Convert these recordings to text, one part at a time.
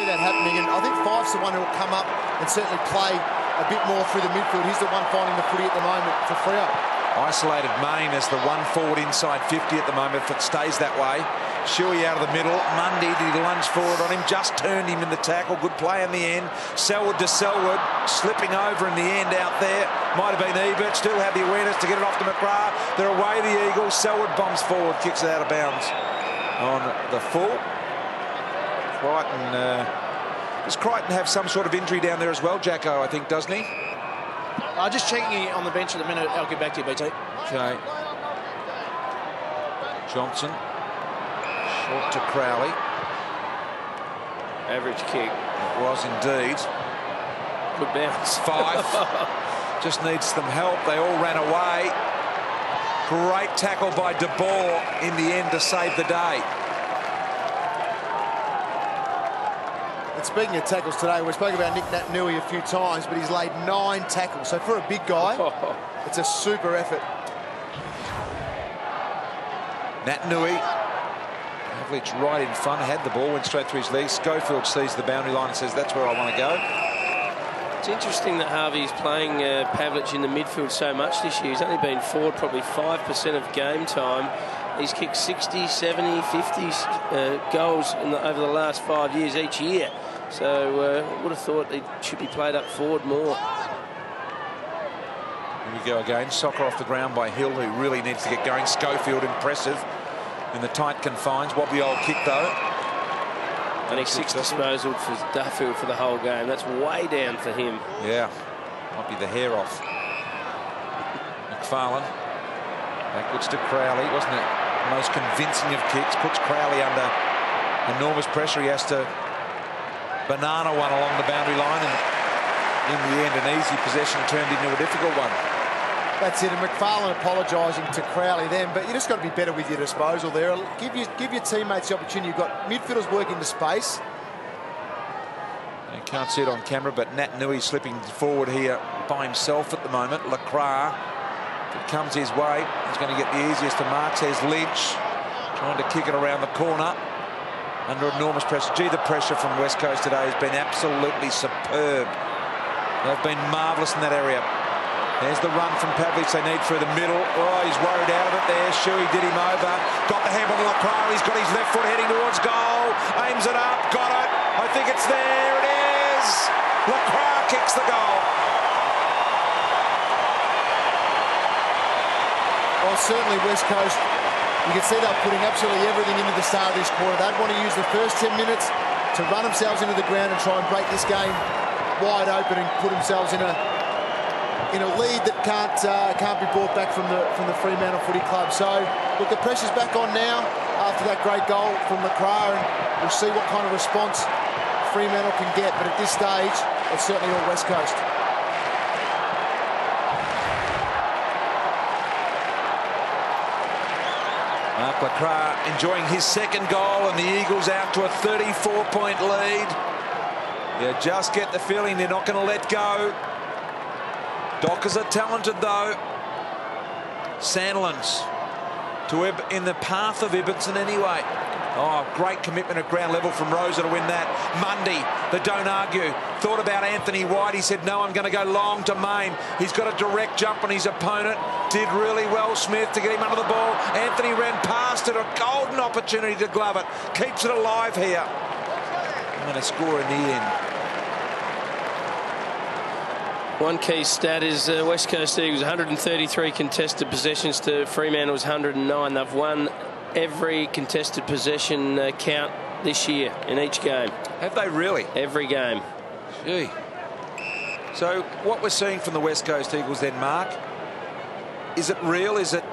see that happening, and I think Fyfe's the one who will come up and certainly play a bit more through the midfield. He's the one finding the footy at the moment for Freo. Isolated Main as the one forward inside 50 at the moment, if it stays that way. Shuey out of the middle. Mundy, did he lunge forward on him? Just turned him in the tackle. Good play in the end. Selwood to Selwood, slipping over in the end out there. Might have been Ebert. Still had the awareness to get it off to McGrath. They're away the Eagles. Selwood bombs forward, kicks it out of bounds on the full. Crichton, does Crichton have some sort of injury down there as well, Jacko, I think, doesn't he? Just checking on the bench at the minute. I'll get back to you, BT. Okay. Johnson. Short to Crowley. Average kick. It was indeed. Good bounce. Fife just needs some help. They all ran away. Great tackle by De Boer in the end to save the day. And speaking of tackles today, we spoke about Nick Naitanui a few times, but he's laid 9 tackles. So for a big guy, it's a super effort. Naitanui. Pavlich right in front, had the ball, went straight through his legs. Schofield sees the boundary line and says, that's where I want to go. It's interesting that Harvey's playing Pavlich in the midfield so much this year. He's only been forward probably 5% of game time. He's kicked 60, 70, 50 goals over the last 5 years each year. So I would have thought he should be played up forward more. Here we go again. Soccer off the ground by Hill, who really needs to get going. Schofield impressive in the tight confines. Wobbly old kick though. Only 6 disposal for Duffield for the whole game. That's way down for him. Yeah, might be the hair off. McFarlane backwards to Crowley, wasn't it? The most convincing of kicks, puts Crowley under enormous pressure. He has to banana one along the boundary line, and in the end an easy possession turned into a difficult one. That's it, and McFarlane apologising to Crowley then, but you just got to be better with your disposal there. Give your teammates the opportunity. You've got midfielders working to space. You can't see it on camera, but Naitanui slipping forward here by himself at the moment. Lacroix, if it comes his way, he's going to get the easiest to mark. Says Lynch, trying to kick it around the corner. Under enormous pressure. Gee, the pressure from West Coast today has been absolutely superb. They've been marvellous in that area. There's the run from Pavlich they need through the middle. Oh, he's worried out of it there. Shuey did him over. Got the handball to Lacroix. He's got his left foot heading towards goal. Aims it up. Got it. I think it's there. It is. Lacroix kicks the goal. Well, certainly West Coast, you can see they're putting absolutely everything into the start of this quarter. They'd want to use the first 10 minutes to run themselves into the ground and try and break this game wide open and put themselves in a lead that can't be brought back from the Fremantle Footy Club. So look, the pressure's back on now after that great goal from Lacroix, and we'll see what kind of response Fremantle can get. But at this stage, it's certainly all West Coast. Mark Lacroix enjoying his second goal, and the Eagles out to a 34-point lead. You just get the feeling they're not going to let go. Dockers are talented though. Sandilands in the path of Ibbotson anyway. Oh, great commitment at ground level from Rosa to win that. Mundy, the don't argue, thought about Anthony White. He said, no, I'm going to go long to Main. He's got a direct jump on his opponent. Did really well, Smith, to get him under the ball. Anthony ran past it, a golden opportunity to glove it. Keeps it alive here. I'm going to score in the end. One key stat is West Coast Eagles 133 contested possessions to Fremantle's 109. They've won every contested possession count this year in each game. Have they really? Every game. Gee. So what we're seeing from the West Coast Eagles then, Mark, is it real? Is it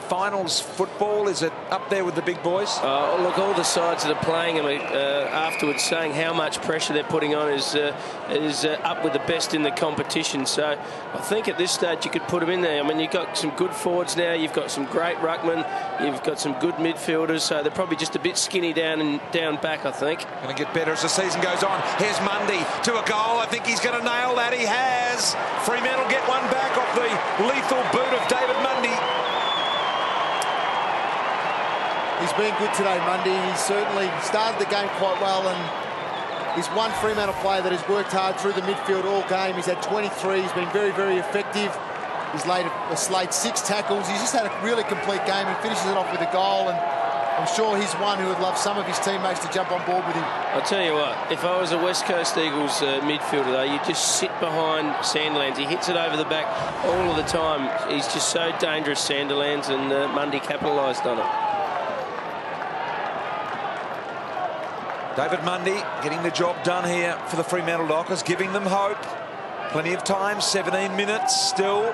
finals football? Is it up there with the big boys? Look, all the sides that are playing them afterwards saying how much pressure they're putting on is up with the best in the competition. So I think at this stage you could put them in there. I mean, you've got some good forwards now. You've got some great ruckmen. You've got some good midfielders. So they're probably just a bit skinny down back, I think. Going to get better as the season goes on. Here's Mundy to a goal. I think he's going to nail that. He has. Fremantle get one back off the lethal boot of David Mundy. He's been good today, Mundy. He certainly started the game quite well, and He's one Fremantle player that has worked hard through the midfield all game. He's had 23. He's been very, very effective. He's slayed 6 tackles. He's just had a really complete game. He finishes it off with a goal, and I'm sure he's one who would love some of his teammates to jump on board with him. I'll tell you what, if I was a West Coast Eagles midfielder, though, you'd just sit behind Sandilands. He hits it over the back all of the time. He's just so dangerous, Sandilands, and Mundy capitalised on it. David Mundy getting the job done here for the Fremantle Dockers, giving them hope. Plenty of time, 17 minutes still.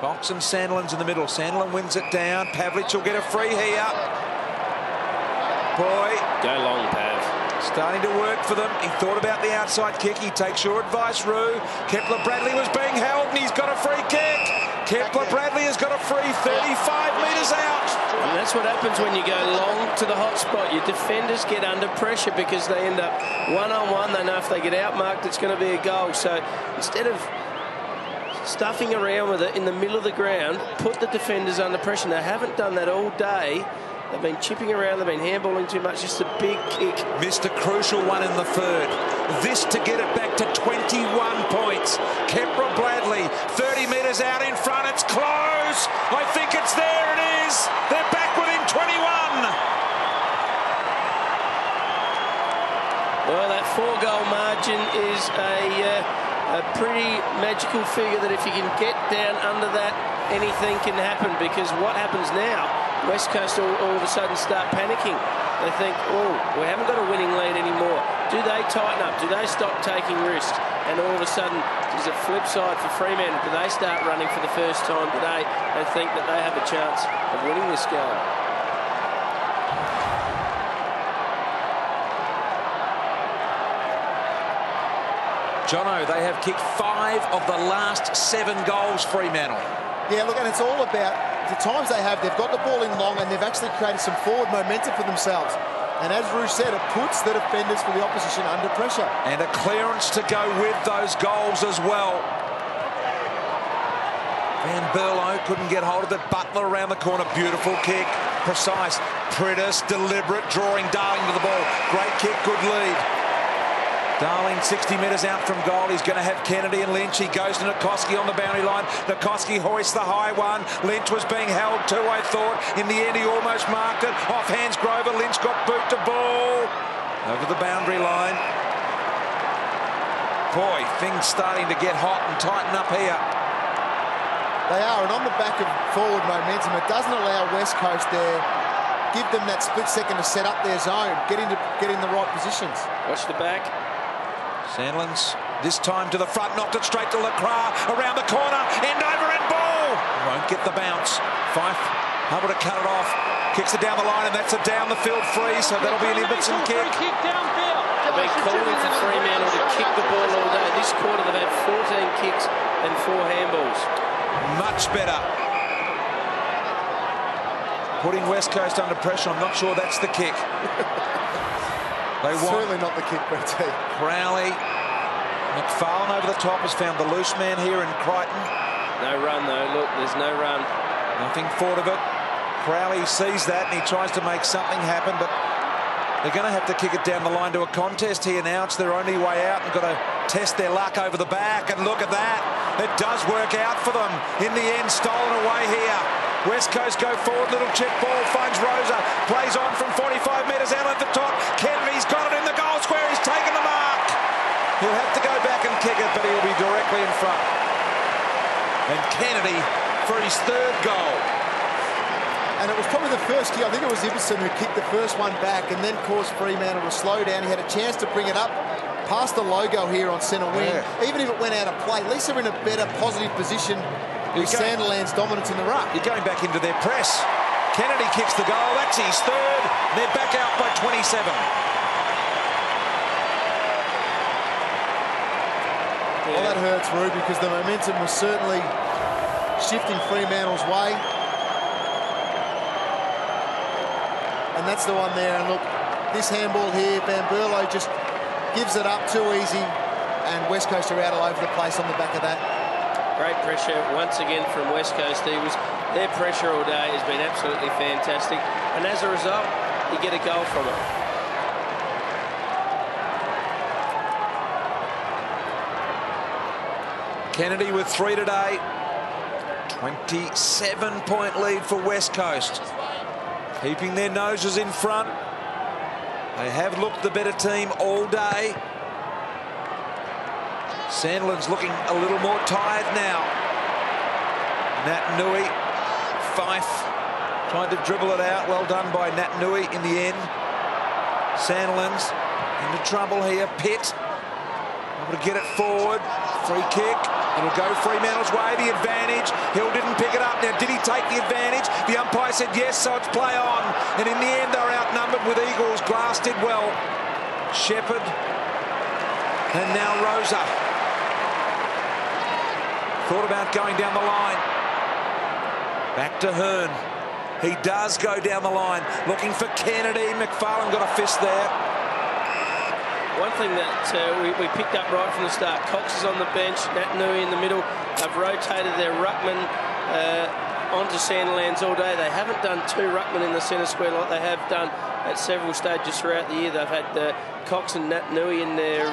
Fox and Sandilands in the middle. Sandilands wins it down. Pavlich will get a free here. Boy. Go long, Pav. Starting to work for them. He thought about the outside kick. He takes your advice, Roo. Kepler Bradley was being held, and he's got a free kick. Kepler Bradley has got a free 35 metres out. And that's what happens when you go long to the hot spot. Your defenders get under pressure because they end up one-on-one. They know if they get outmarked, it's going to be a goal. So instead of stuffing around with it in the middle of the ground, put the defenders under pressure. They haven't done that all day. They've been chipping around, they've been handballing too much. Just a big kick. Missed a crucial one in the third. This to get it back to 21 points. Kepler Bradley, 30 metres out in front. It's close. I think it's there. It is. They're back within 21. Well, that 4-goal margin is a pretty magical figure that if you can get down under that, anything can happen. Because what happens now, West Coast all of a sudden start panicking. They think, oh, we haven't got a winning lead anymore. Do they tighten up? Do they stop taking risks? And all of a sudden, there's a flip side for Fremantle. Do they start running for the first time today? They think that they have a chance of winning this game. Jono, they have kicked 5 of the last 7 goals, Fremantle. Yeah, look, and it's all about the times they have. They've got the ball in long, and they've actually created some forward momentum for themselves. And as Roo said, it puts the defenders for the opposition under pressure. And a clearance to go with those goals as well. Van Berlo couldn't get hold of it. Butler around the corner. Beautiful kick. Precise. Prittis, deliberate, drawing Darling to the ball. Great kick, good lead. Darling 60 metres out from goal. He's going to have Kennedy and Lynch. He goes to Nikoski on the boundary line. Nikoski hoists the high one. Lynch was being held too, I thought. In the end, he almost marked it. Off hands Grover. Lynch got boot to ball. Over the boundary line. Boy, things starting to get hot and tighten up here. They are, and on the back of forward momentum, it doesn't allow West Coast there. Give them that split second to set up their zone, get in the right positions. Watch the back. Sandilands, this time to the front, knocked it straight to Lacroix, around the corner, end over and ball! Won't get the bounce. Fife, able to cut it off, kicks it down the line, and that's a down the field free, so that'll be an Ibbotson kick. They've been calling for Fremantle to kick the ball all day. This quarter they've had 14 kicks and 4 handballs. Much better. Putting West Coast under pressure, I'm not sure that's the kick. Certainly not the kick, BT. Crowley. McFarlane over the top has found the loose man here in Crichton. No run, though. Look, there's no run. Nothing thought of it. Crowley sees that and he tries to make something happen, but they're going to have to kick it down the line to a contest here now. It's their only way out and got to test their luck over the back. And look at that. It does work out for them. In the end, stolen away here. West Coast go forward, little chip ball, finds Rosa, plays on from 45 metres out at the top. Kennedy's got it in the goal square, he's taken the mark. He'll have to go back and kick it, but he'll be directly in front. And Kennedy for his 3rd goal. And it was probably the first kick. I think it was Ibbotson who kicked the first one back and then caused Fremantle to slow down. He had a chance to bring it up past the logo here on centre wing. Yeah. Even if it went out of play, at least they're in a better positive position with Sandilands' dominance in the ruck. You're going back into their press. Kennedy kicks the goal. That's his 3rd. They're back out by 27. Well, that hurts, Roo, because the momentum was certainly shifting Fremantle's way. And that's the one there. And look, this handball here, Van Berlo just gives it up too easy. And West Coast are out all over the place on the back of that. Great pressure once again from West Coast Eagles. Their pressure all day has been absolutely fantastic. and as a result, you get a goal from it. Kennedy with 3 today. 27-point lead for West Coast. Keeping their noses in front. They have looked the better team all day. Sandlin's looking a little more tired now. Nat Nui, Fife trying to dribble it out. Well done by Nat Nui in the end. Sandlin's into trouble here. Pitt able to get it forward. Free kick. It'll go Fremantle's way. The advantage. Hill didn't pick it up. Now, did he take the advantage? The umpire said yes, so it's play on. And in the end, they're outnumbered with Eagles. Glass did well. Shepherd. And now Rosa. Thought about going down the line. Back to Hearn. He does go down the line. Looking for Kennedy. McFarlane got a fist there. One thing that we picked up right from the start, Cox is on the bench, Nat Nui in the middle. They've rotated their ruckman onto Sandlands all day. They haven't done 2 ruckmen in the centre square like they have done at several stages throughout the year. They've had Cox and Nat Nui in there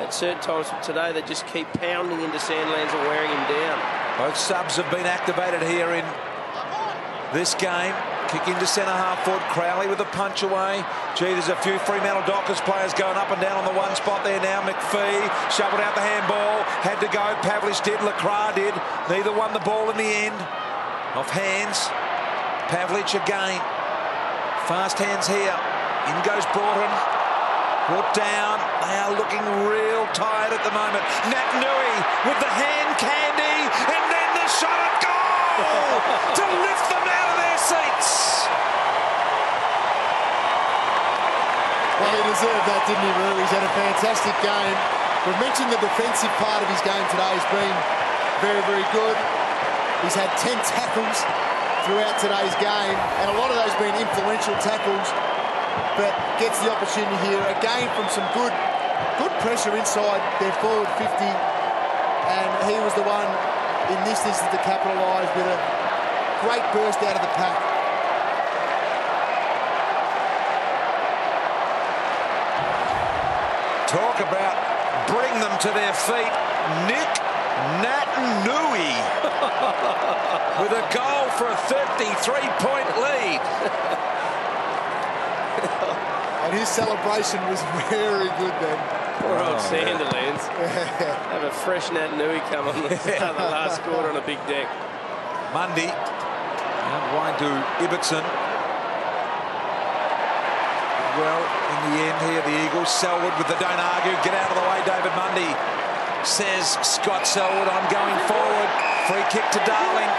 at certain times, but today they just keep pounding into Sandlands and wearing him down. Both subs have been activated here in this game. Kick into centre half forward. Crowley with a punch away. Gee, there's a few Fremantle Dockers players going up and down on the one spot there now. McPhee shoveled out the handball. Had to go. Pavlich did. Lacroix did. Neither won the ball in the end. Off hands. Pavlich again. Fast hands here. In goes Broughton. Brought down. They are looking real tired at the moment. Nat Nui with the hand candy. And then the shot at goal to lift them out of their seats. Well, he deserved that, didn't he, really? He's had a fantastic game. We've mentioned the defensive part of his game today has been very, very good. He's had 10 tackles throughout today's game, and a lot of those being influential tackles, but gets the opportunity here again from some good pressure inside their forward 50, and he was the one in this instance to capitalise with a great burst out of the pack. Talk about bring them to their feet. Nick Nat Nui with a goal for a 33-point lead. And his celebration was very good then. Poor old Sanderlands. Have a fresh Nat Nui come on the last quarter on a big deck. Mundy. And wide to Ibbotson. Well, in the end here, the Eagles. Selwood with the don't argue. Get out of the way, David Mundy. Says Scott Selwood, I'm going forward. Free kick to Darling.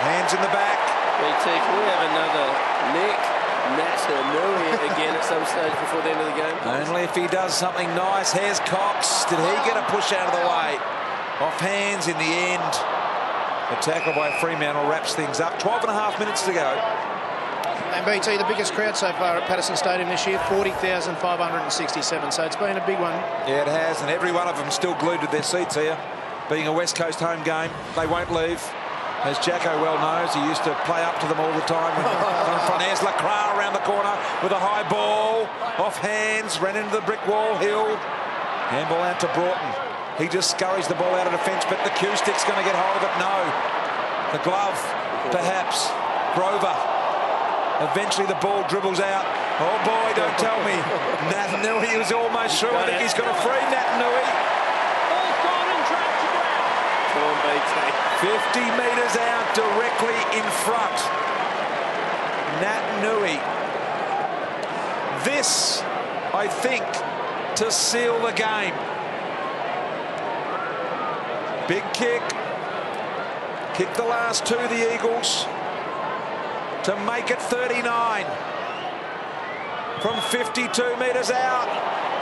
Hands in the back. BT, can we have another Nick Nat Nui again at some stage before the end of the game? Only if he does something nice. Here's Cox. Did he get a push out of the way? Off hands in the end. The tackle by Fremantle wraps things up. 12.5 minutes to go. And BT, the biggest crowd so far at Patterson Stadium this year, 40,567. So it's been a big one. Yeah, it has, and every one of them still glued to their seats here. Being a West Coast home game, they won't leave. As Jacko well knows, he used to play up to them all the time. In front, there's Lacroix around the corner with a high ball. Off hands, ran into the brick wall. Hill. Handball out to Broughton. He just scurries the ball out of defence, but the cue stick's going to get hold of it. No. The glove, perhaps. Grover. Eventually the ball dribbles out. Oh boy, don't tell me. Nat Nui was almost through. I think he's got a free, Nat Nui. Ball's gone and trapped to ground. Come on, BT. 50 metres out, directly in front. Nat Nui. This, I think, to seal the game. Big kick. Kick the last two, the Eagles, to make it 39. From 52 metres out.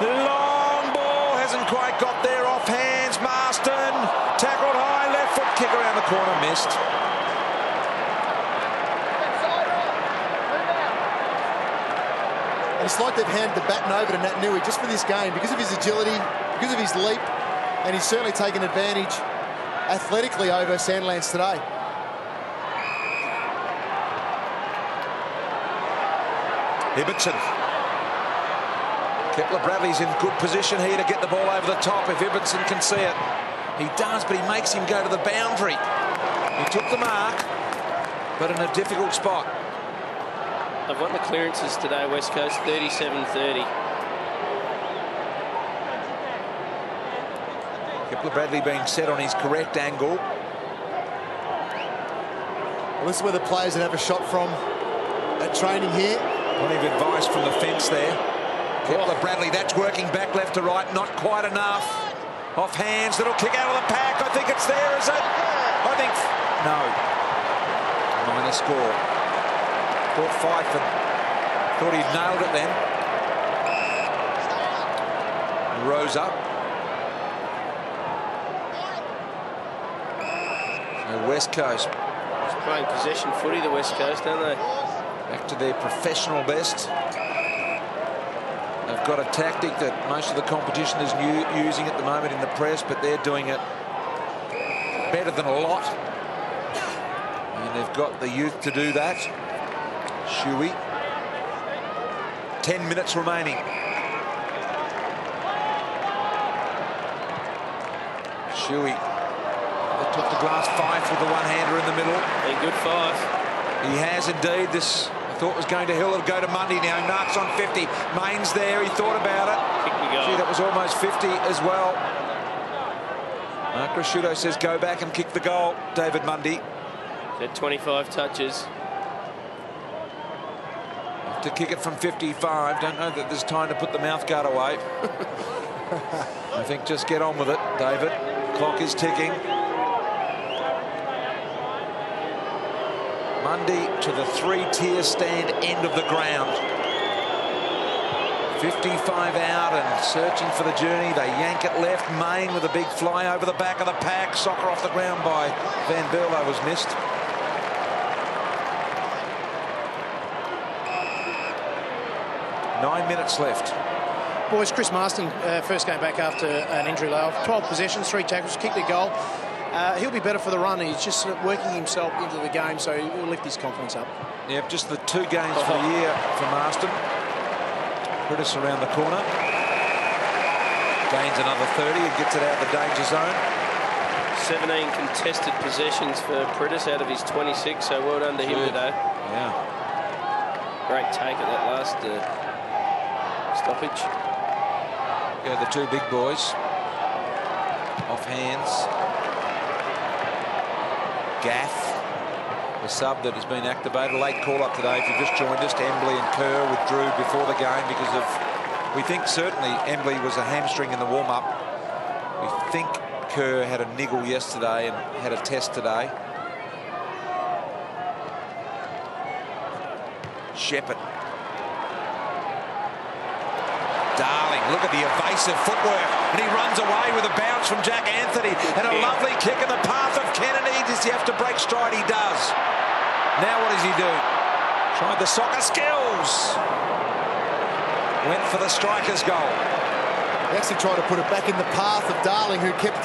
Long ball, hasn't quite got there. Off hands, Marston. Tackled high, left foot kick around the corner, missed. And it's like they've handed the baton over to Nat Nui just for this game, because of his agility, because of his leap, and he's certainly taken advantage athletically over Sandlands today. Ibbotson. Kepler Bradley's in good position here to get the ball over the top if Ibbotson can see it. He does, but he makes him go to the boundary. He took the mark, but in a difficult spot. They've won the clearances today, West Coast, 37-30. Kepler Bradley being set on his correct angle. Well, this is where the players that have a shot from at training here. Plenty of advice from the fence there. Kepler Bradley, that's working back left to right, not quite enough. Off hands, little kick out of the pack. I think it's there, is it? I think no. Minor score. Thought Fife thought he'd nailed it then. Rose up. So West Coast. Just playing possession footy, the West Coast, don't they? Back to their professional best. They've got a tactic that most of the competition is using at the moment in the press, but they're doing it better than a lot. And they've got the youth to do that. Shuey. 10 minutes remaining. Shuey. They took the glass Fife with the one-hander in the middle. A good Fife. He has indeed. This I thought was going to Hill. It'll go to Mundy now. Nark's on 50. Main's there. He thought about it. Gee, that was almost 50 as well. Mark Rasciuto says go back and kick the goal. David Mundy. At 25 touches. To kick it from 55. Don't know that there's time to put the mouthguard away. I think just get on with it, David. Clock is ticking. Mundy to the three-tier stand end of the ground. 55 out and searching for the journey. They yank it left. Main with a big fly over the back of the pack. Soccer off the ground by Van Berlo was missed. Nine minutes left. Boys, Chris Marston, first game back after an injury layoff. 12 possessions, 3 tackles, kicked a goal. He'll be better for the run. He's just working himself into the game, so he'll lift his confidence up. Yeah, just the 2 games for the year for Marston. Pritis around the corner. Gains another 30 and gets it out of the danger zone. 17 contested possessions for Pritis out of his 26, so well done to him today. Yeah. Great take at that last stoppage. Yeah, the 2 big boys. Off hands. Gaff, the sub that has been activated. Late call-up today if you've just joined us. Embley and Kerr withdrew before the game because of, we think certainly Embley was a hamstring in the warm-up. We think Kerr had a niggle yesterday and had a test today. Shepherd. Darling, look at the evasive footwork, and he runs away with a bounce from Jack Anthony, and a lovely kick in the path of Kennedy. Does he have to break stride? He does. Now what does he do? Tried the soccer skills. Went for the striker's goal. He actually tried to put it back in the path of Darling, who kept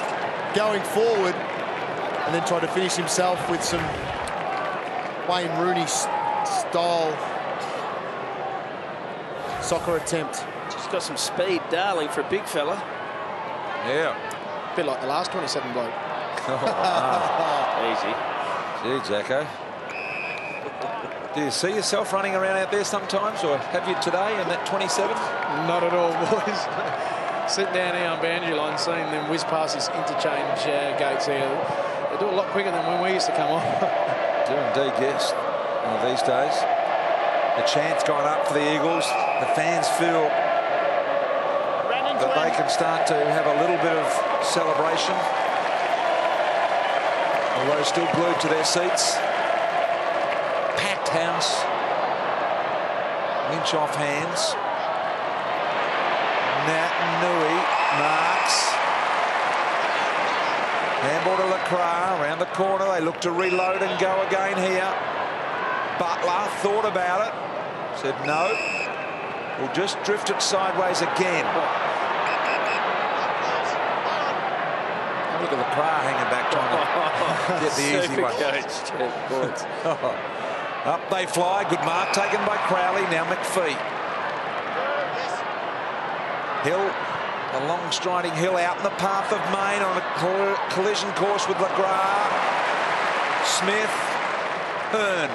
going forward, and then tried to finish himself with some Wayne Rooney style soccer attempt. He's got some speed, Darling, for a big fella. Yeah. A bit like the last 27 bloke. Oh, wow. Easy. Gee, Jacko. Do you see yourself running around out there sometimes, or have you today in that 27? Not at all, boys. Sitting down here on boundary line, seeing them whiz past this interchange gates here. They do it a lot quicker than when we used to come on. Do indeed, yes. One of these days. The chant's gone up for the Eagles. The fans feel that they can start to have a little bit of celebration, although still glued to their seats. Packed house. Lynch off hands. Nat Nui marks. Handball to Lacroix around the corner. They look to reload and go again here. Butler thought about it. Said no. We'll just drift it sideways again. Look at Lacroix hanging back trying to get the easy one. Up they fly. Good mark taken by Crowley. Now McPhee. Hill, the long striding Hill out in the path of Main on a collision course with LeGras. Smith, Hearn.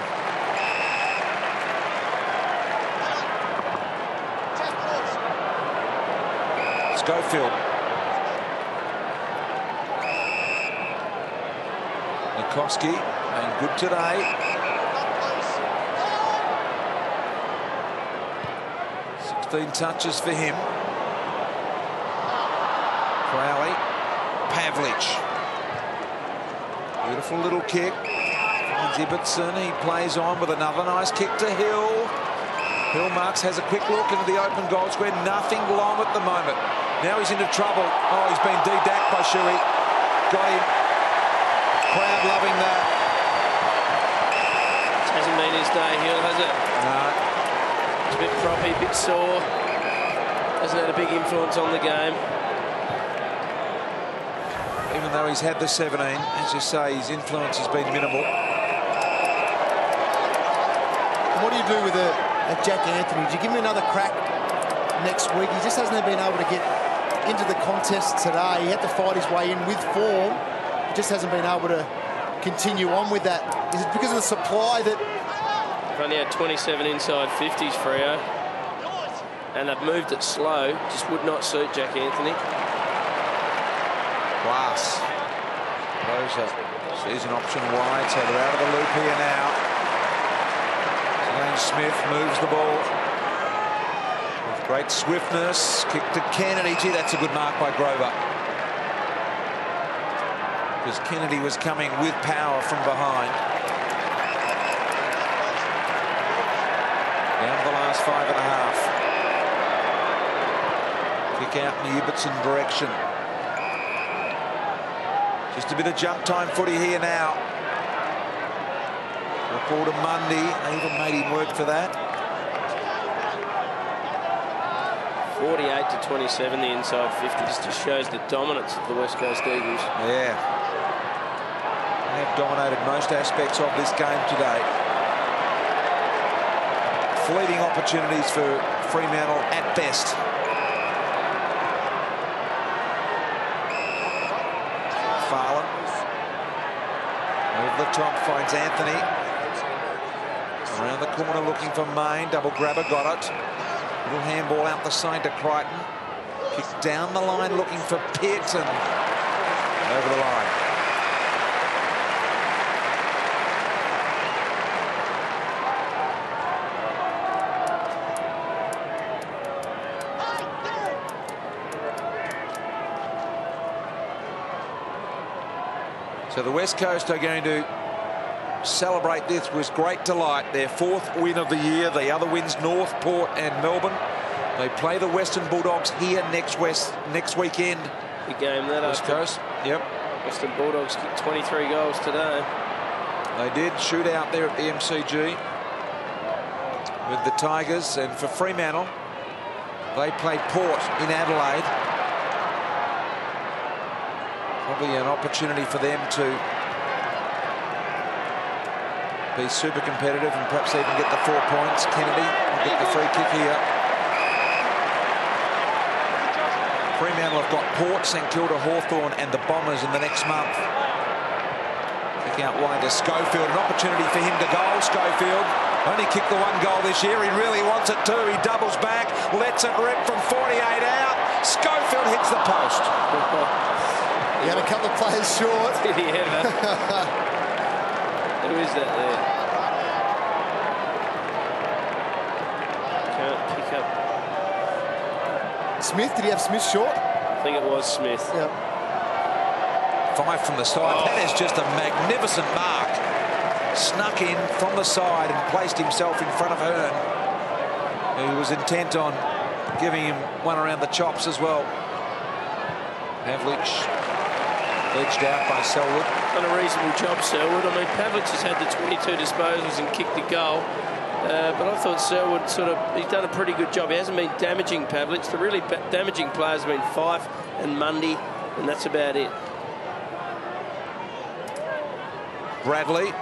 Schofield. Nikoski being good today. 16 touches for him. Crowley. Pavlich. Beautiful little kick. Finds Ibbotson. He plays on with another nice kick to Hill. Hill marks, has a quick look into the open goal square. Nothing long at the moment. Now he's into trouble. Oh, he's been de-dacked by Shuey. Got him. Crowd loving that. It hasn't been his day, Hill, has it? No. It's a bit proppy, a bit sore. Hasn't had a big influence on the game. Even though he's had the 17, as you say, his influence has been minimal. What do you do with a Jack Anthony? Do you give him another crack next week? He just hasn't been able to get into the contest today. He had to fight his way in with form. He just hasn't been able to continue on with that. Is it because of the supply that... They've only had 27 inside 50s, Freo. And they've moved it slow. Just would not suit Jack Anthony. Glass. Rosa sees an option wide, so they're out of the loop here now. James Smith moves the ball with great swiftness. Kick to Kennedy. Gee, that's a good mark by Grover. Because Kennedy was coming with power from behind. Down to the last 5.5. Kick out in the Ibbotson direction. Just a bit of jump time footy here now. Ball to Mundy. Even made him work for that. 48 to 27, the inside 50s just shows the dominance of the West Coast Eagles. Yeah. They have dominated most aspects of this game today. Fleeting opportunities for Fremantle at best. Farland. Over the top finds Anthony. Around the corner looking for Main. Double grabber, got it. Little handball out the side to Crichton. Kick down the line looking for Pitt and over the line. So the West Coast are going to celebrate this with great delight. Their 4th win of the year. The other wins North, Port and Melbourne. They play the Western Bulldogs here next weekend. Big game that West Coast. Yep. Western Bulldogs kicked 23 goals today. They did shoot out there at the MCG with the Tigers. And for Fremantle, they played Port in Adelaide. Probably an opportunity for them to be super competitive and perhaps even get the 4 points. Kennedy will get the free kick here. Fremantle have got Port, St Kilda, Hawthorn and the Bombers in the next month. Kick out wide to Schofield. An opportunity for him to goal. Schofield only kicked the 1 goal this year. He really wants it too. He doubles back, lets it rip from 48 out. Schofield hits the post. He had a couple of players short. Who is that there? Can't pick up. Smith, did he have Smith short? I think it was Smith. Yep. 5 from the side. Oh. That is just a magnificent mark. Snuck in from the side and placed himself in front of Hearn, who was intent on giving him one around the chops as well. Pavlich edged out by Selwood. Done a reasonable job, Selwood. I mean, Pavlich has had the 22 disposals and kicked a goal. But I thought Selwood he's done a pretty good job. He hasn't been damaging Pavlich. The really damaging players have been Fife and Mundy, and that's about it. Bradley.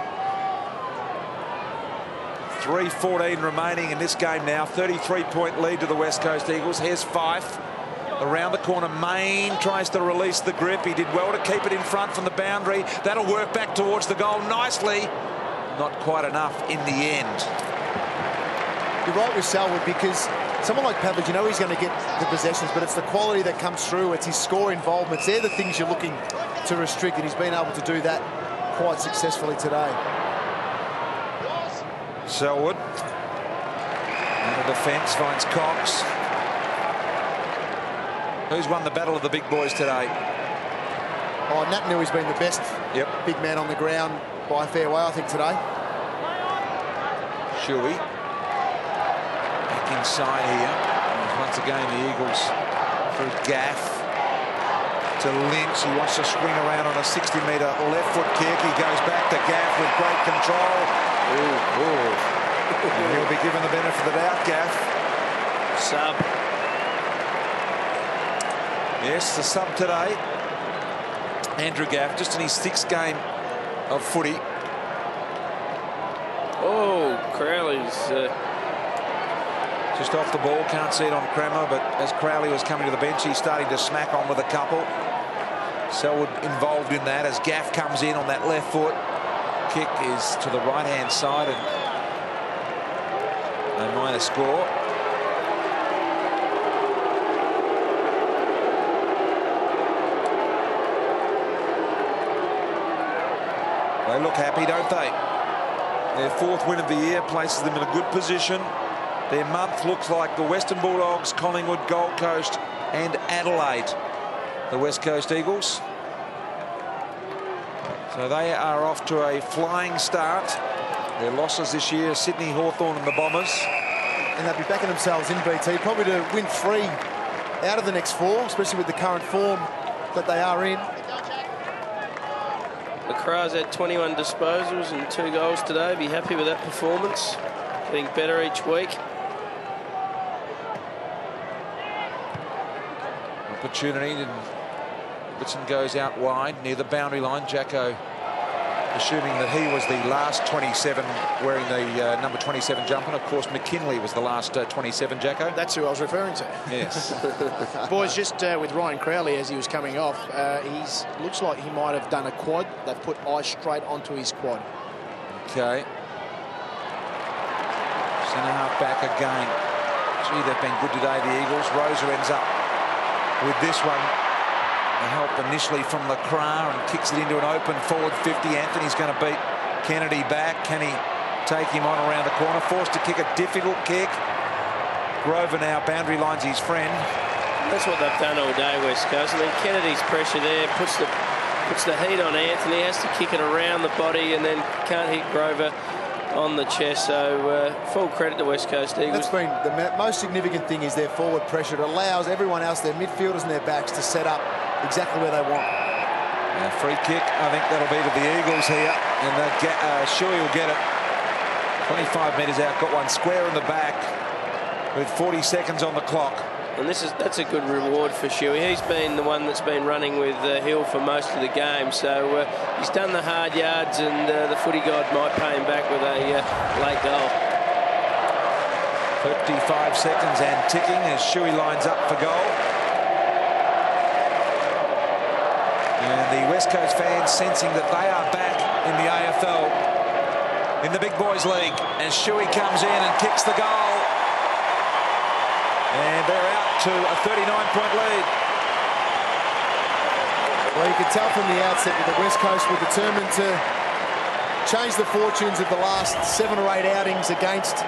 3:14 remaining in this game now. 33-point lead to the West Coast Eagles. Here's Fife. Around the corner, Main tries to release the grip. He did well to keep it in front from the boundary. That'll work back towards the goal nicely. Not quite enough in the end. You're right with Selwood, because someone like Pavlich, you know he's going to get the possessions, but it's the quality that comes through. It's his score involvements. They're the things you're looking to restrict, and he's been able to do that quite successfully today. Selwood. And the defence finds Cox. Who's won the battle of the big boys today? Oh, Nat Nui's been the best big man on the ground by a fair way, I think, today. Shuey. Back inside here. And once again, the Eagles through Gaff to Lynch. He wants to swing around on a 60-metre left foot kick. He goes back to Gaff with great control. And he'll be given the benefit of the doubt, Gaff. Sub. Yes, the sub today. Andrew Gaff, just in his 6th game of footy. Oh, Crowley's just off the ball. Can't see it on Crammer, but as Crowley was coming to the bench, he's starting to smack on with a couple. Selwood involved in that as Gaff comes in on that left foot. Kick is to the right-hand side, and a minor score. They look happy, don't they? Their 4th win of the year places them in a good position. Their month looks like the Western Bulldogs, Collingwood, Gold Coast and Adelaide. The West Coast Eagles. So they are off to a flying start. Their losses this year, Sydney, Hawthorn and the Bombers. And they'll be backing themselves in, BT, probably to win 3 out of the next 4, especially with the current form that they are in. Lacroix had 21 disposals and 2 goals today. Be happy with that performance. Getting better each week. Opportunity, and Robertson goes out wide near the boundary line. Jacko, assuming that he was the last 27 wearing the number 27 jumper. And of course, McKinley was the last 27, Jacko. That's who I was referring to. Yes. Boys, just with Ryan Crowley as he was coming off, looks like he might have done a quad. They've put ice straight onto his quad. Okay. Centre half back again. Gee, they've been good today, the Eagles. Rosa ends up with this one. A help initially from Lacroix, and kicks it into an open forward 50. Anthony's going to beat Kennedy back. Can he take him on around the corner? Forced to kick a difficult kick. Grover now boundary lines his friend. That's what they've done all day, West Coast. I mean, Kennedy's pressure there puts the heat on Anthony. Has to kick it around the body and then can't hit Grover on the chest. So full credit to West Coast Eagles. That's been the most significant thing, is their forward pressure. It allows everyone else, their midfielders and their backs, to set up exactly where they want. A free kick, I think that'll be to the Eagles here, and Shuey will get it. 25 metres out, got one square in the back with 40 seconds on the clock. And that's a good reward for Shuey. He's been the one that's been running with Hill for most of the game, so he's done the hard yards, and the footy god might pay him back with a late goal. 35 seconds and ticking as Shuey lines up for goal. And the West Coast fans sensing that they are back in the AFL, in the Big Boys League, as Shuey comes in and kicks the goal. And they're out to a 39-point lead. Well, you could tell from the outset that the West Coast were determined to change the fortunes of the last 7 or 8 outings against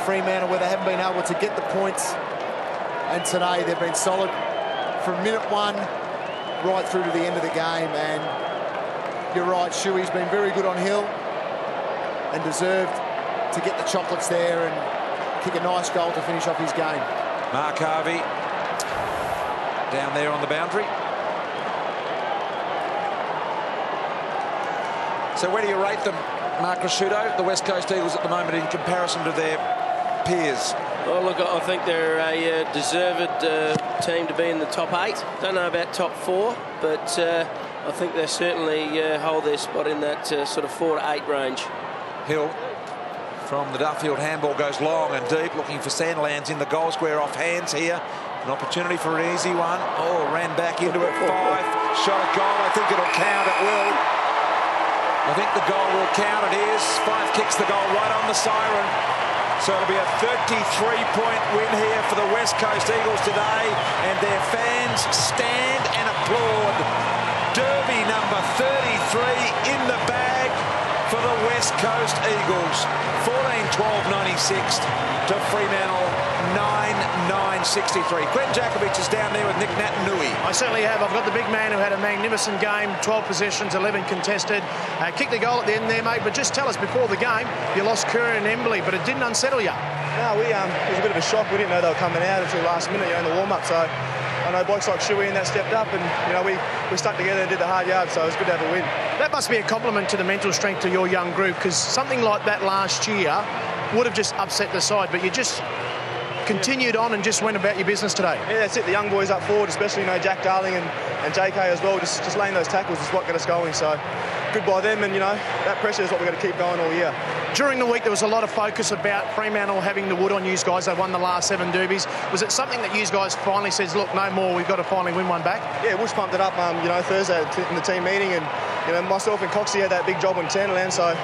Fremantle, where they haven't been able to get the points. And today they've been solid from minute 1 right through to the end of the game. And you're right, Shuey's been very good on Hill and deserved to get the chocolates there and kick a nice goal to finish off his game. Mark Harvey down there on the boundary. So where do you rate them, Mark Rasciuto, the West Coast Eagles at the moment, in comparison to their peers? Well, look, I think they're a deserved team to be in the top 8. Don't know about top 4, but I think they certainly hold their spot in that sort of 4 to 8 range. Hill from the Duffield handball goes long and deep, looking for Sandilands in the goal square off hands here. An opportunity for an easy one. Oh, ran back into it. 5. Shot at goal. I think it'll count. It will. I think the goal will count. It is. 5 kicks the goal right on the siren. So it'll be a 33-point win here for the West Coast Eagles today. And their fans stand and applaud. Derby number 33 in the bag for the West Coast Eagles. 14-12-96 to Fremantle 9-9-63. Glenn Jakovich is down there with Nick Naitanui. I certainly have. I've got the big man who had a magnificent game, 12 possessions, 11 contested. Kicked the goal at the end there, mate, but just tell us, before the game, you lost Curry and Embley, but it didn't unsettle you. No, it was a bit of a shock. We didn't know they were coming out until last minute, in the warm-up, so I know blokes like SHUEY and that stepped up, and we stuck together and did the hard yards, so it was good to have a win. That must be a compliment to the mental strength to your young group, because something like that last year would have just upset the side, but you just continued on and just went about your business today. Yeah, that's it. The young boys up forward, especially Jack Darling and JK as well, just laying those tackles is what got us going. So good by them, and that pressure is what we've got to keep going all year. During the week, there was a lot of focus about Fremantle having the wood on you guys. They won the last 7 derbies. Was it something that you guys finally says, look, no more, we've got to finally win one back? Yeah, Woosh pumped it up, Thursday in the team meeting, and myself and Coxie had that big job on Sandilands, so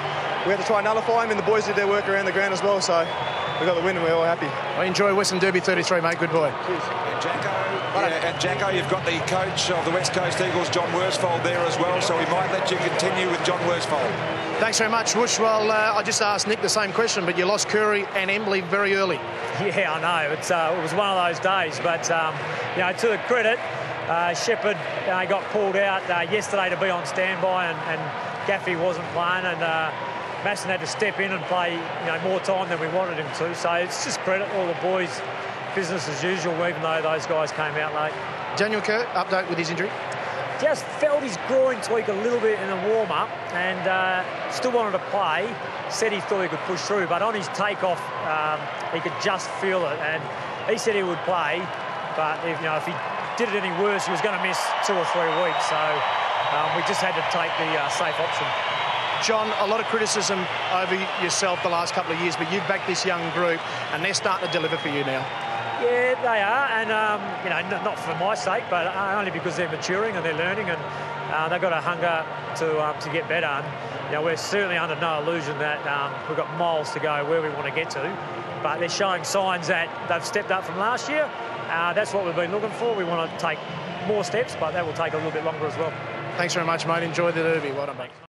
we had to try and nullify him, and the boys did their work around the ground as well, so we got the win and we're all happy. I enjoy Western Derby 33, mate. Good boy. Cheers. And Jacko, you've got the coach of the West Coast Eagles, John Worsfold, there as well, so we might let you continue with John Worsfold. Thanks very much, Woosh. Well, I just asked Nick the same question, but you lost Curry and Embley very early. Yeah, I know. It was one of those days, but to the credit, Shepherd got pulled out yesterday to be on standby, and Gaffey wasn't playing, and Masson had to step in and play more time than we wanted him to. So it's just credit all the boys, business as usual, even though those guys came out late. Daniel Kerr, update with his injury? Just felt his groin tweak a little bit in the warm-up, and still wanted to play. Said he thought he could push through, but on his takeoff, he could just feel it, and he said he would play, but if he did it any worse, he was going to miss 2 or 3 weeks. So we just had to take the safe option. John, a lot of criticism over yourself the last couple of years, but you've backed this young group, and they're starting to deliver for you now. Yeah, they are, and not for my sake, but only because they're maturing and they're learning, and they've got a hunger to get better. And we're certainly under no illusion that we've got miles to go where we want to get to, but they're showing signs that they've stepped up from last year. That's what we've been looking for. We want to take more steps, but that will take a little bit longer as well. Thanks very much, mate. Enjoy the derby. Well done, mate.